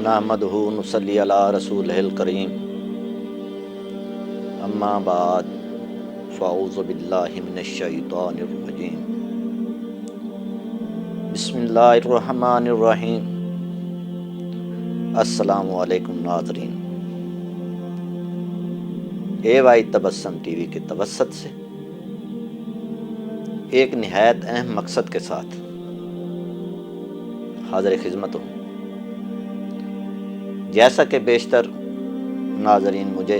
نحمدہ نصلی علی رسولہ الکریم اما بعد فاعوذ باللہ من الشیطان الرجیم بسم اللہ الرحمن الرحیم۔ السلام علیکم ناظرین، اے وائی تبسم ٹی وی کے توسط سے ایک نہایت اہم مقصد کے ساتھ حاضر خدمت ہوں۔ جیسا کہ بیشتر ناظرین مجھے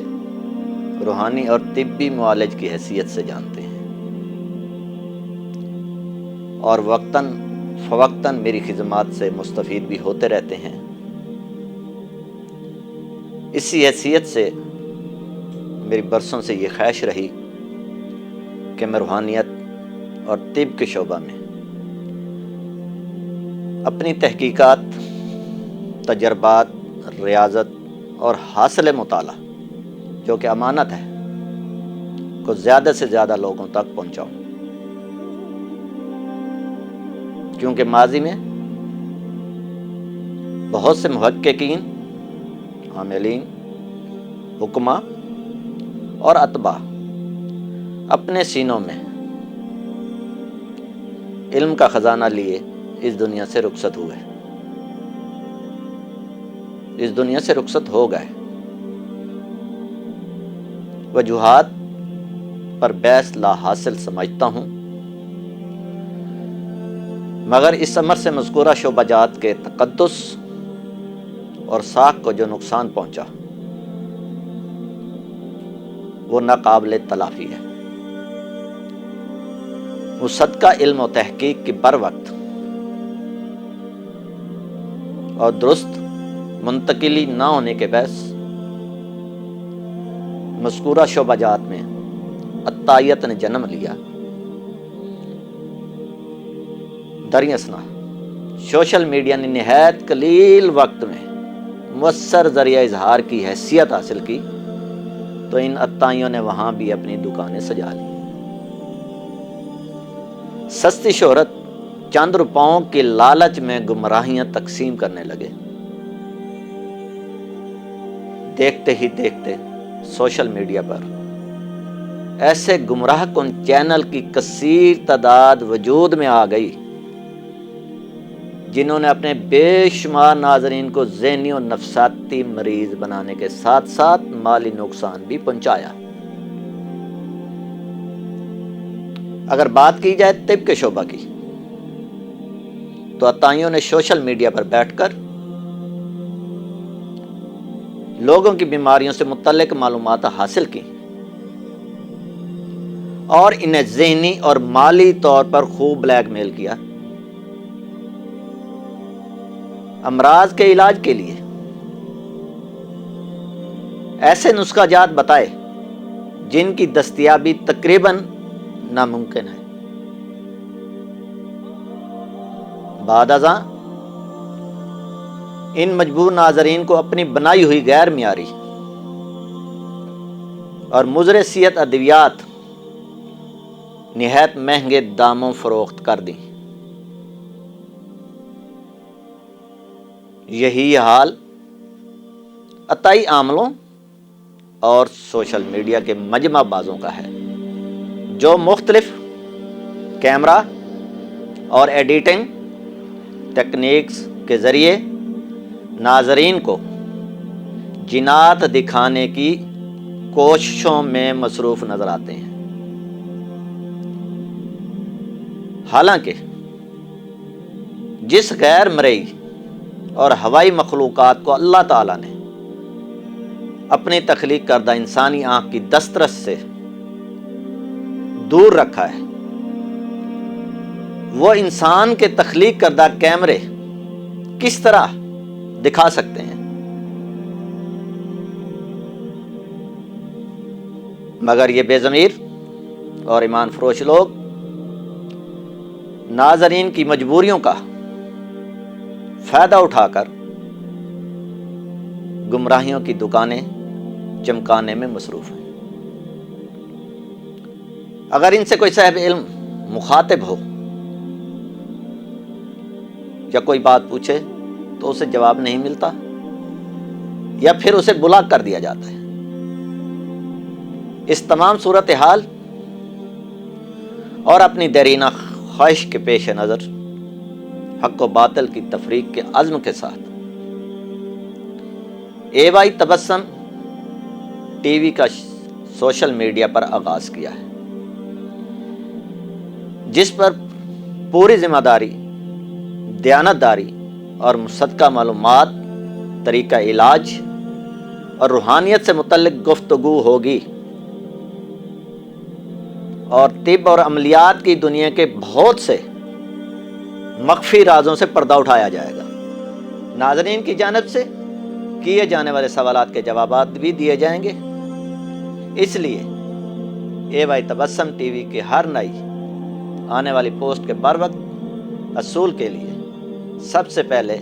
روحانی اور طبی معالج کی حیثیت سے جانتے ہیں اور وقتاً فوقتاً میری خدمات سے مستفید بھی ہوتے رہتے ہیں، اسی حیثیت سے میری برسوں سے یہ خواہش رہی کہ میں روحانیت اور طب کے شعبہ میں اپنی تحقیقات، تجربات، ریاضت اور حاصل مطالعہ جو کہ امانت ہے کو زیادہ سے زیادہ لوگوں تک پہنچاؤں، کیونکہ ماضی میں بہت سے محققین، عاملین، حکماء اور اتباع اپنے سینوں میں علم کا خزانہ لیے اس دنیا سے رخصت ہوئے، اس دنیا سے رخصت ہو گئے۔ وجوہات پر بحث لا حاصل سمجھتا ہوں، مگر اس عمر سے مذکورہ شعبہ جات کے تقدس اور ساکھ کو جو نقصان پہنچا وہ ناقابل تلافی ہے۔ وہ صدقہ علم و تحقیق کی بر وقت اور درست منتقلی نہ ہونے کے باعث مذکورہ شعبہ جات میں عطائیت نے جنم لیا۔ دراصل سوشل میڈیا نے نہایت قلیل وقت میں مؤثر ذریعہ اظہار کی حیثیت حاصل کی تو ان عطائیوں نے وہاں بھی اپنی دکانیں سجا لی۔ سستی شہرت، چند روپوں کے لالچ میں گمراہیاں تقسیم کرنے لگے۔ دیکھتے ہی دیکھتے سوشل میڈیا پر ایسے گمراہ کن چینل کی کثیر تعداد وجود میں آ گئی جنہوں نے اپنے بے شمار ناظرین کو ذہنی و نفسیاتی مریض بنانے کے ساتھ ساتھ مالی نقصان بھی پہنچایا۔ اگر بات کی جائے طب کے شعبہ کی تو عطائیوں نے سوشل میڈیا پر بیٹھ کر لوگوں کی بیماریوں سے متعلق معلومات حاصل کی اور انہیں ذہنی اور مالی طور پر خوب بلیک میل کیا۔ امراض کے علاج کے لیے ایسے نسخہ جات بتائے جن کی دستیابی تقریباً ناممکن ہے۔ بعد ازاں ان مجبور ناظرین کو اپنی بنائی ہوئی غیر معیاری اور مضر صحت ادویات نہایت مہنگے داموں فروخت کر دیں۔ یہی حال عطائی عاملوں اور سوشل میڈیا کے مجمع بازوں کا ہے، جو مختلف کیمرہ اور ایڈیٹنگ ٹیکنیکس کے ذریعے ناظرین کو جنات دکھانے کی کوششوں میں مصروف نظر آتے ہیں۔ حالانکہ جس غیر مرئی اور ہوائی مخلوقات کو اللہ تعالیٰ نے اپنی تخلیق کردہ انسانی آنکھ کی دسترس سے دور رکھا ہے، وہ انسان کے تخلیق کردہ کیمرے کس طرح دکھا سکتے ہیں؟ مگر یہ بے ضمیر اور ایمان فروش لوگ ناظرین کی مجبوریوں کا فائدہ اٹھا کر گمراہیوں کی دکانیں چمکانے میں مصروف ہیں۔ اگر ان سے کوئی صاحب علم مخاطب ہو یا کوئی بات پوچھے تو اسے جواب نہیں ملتا یا پھر اسے بلاک کر دیا جاتا ہے۔ اس تمام صورتحال اور اپنی دیرینہ خواہش کے پیش نظر حق و باطل کی تفریق کے عزم کے ساتھ اے وائی تبسم ٹی وی کا سوشل میڈیا پر آغاز کیا ہے، جس پر پوری ذمہ داری، دیانتداری اور مصدقہ معلومات، طریقہ علاج اور روحانیت سے متعلق گفتگو ہوگی، اور طب اور عملیات کی دنیا کے بہت سے مخفی رازوں سے پردہ اٹھایا جائے گا۔ ناظرین کی جانب سے کیے جانے والے سوالات کے جوابات بھی دیے جائیں گے۔ اس لیے اے وائی تبسم ٹی وی کے ہر نئی آنے والی پوسٹ کے بر وقت حصول کے لیے سب سے پہلے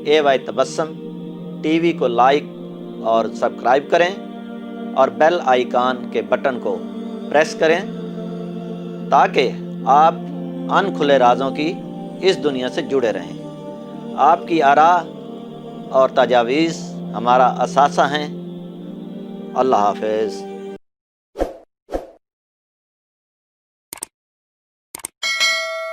اے وائی تبسم ٹی وی کو لائک اور سبسکرائب کریں اور بیل آئیکن کے بٹن کو پریس کریں تاکہ آپ ان کھلے رازوں کی اس دنیا سے جڑے رہیں۔ آپ کی آراء اور تجاویز ہمارا اثاثہ ہیں۔ اللہ حافظ۔